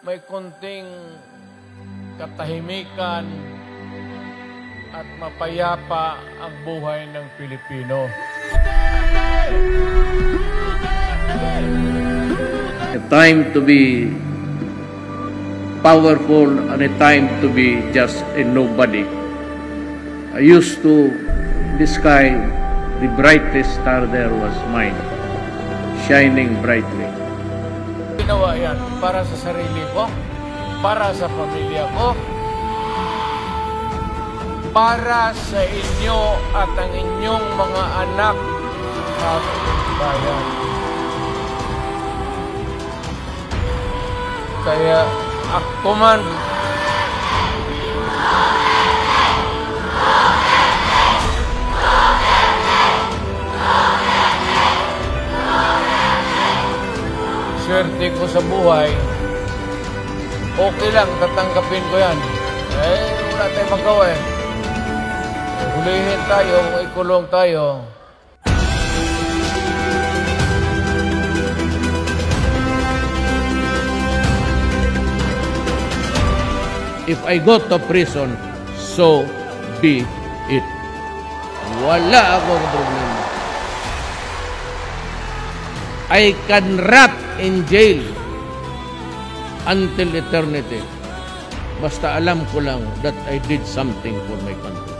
may konting katahimikan at mapayapa ang buhay ng Pilipino. A time to be powerful and a time to be just a nobody. I used to describe the brightest star there was mine, shining brightly. Ginawa yan para sa sarili ko, para sa pamilya ko, para sa inyo at ang inyong mga anak sa ating bayan. Kaya ako man swerte ko sa buhay, okay lang, tatanggapin ko yan. Wala tayong magawa eh. Hulihin tayo, ikulong tayo. If I go to prison, so be it. Wala akong problema. I can rot in jail until eternity. Basta alam ko lang that I did something for my country.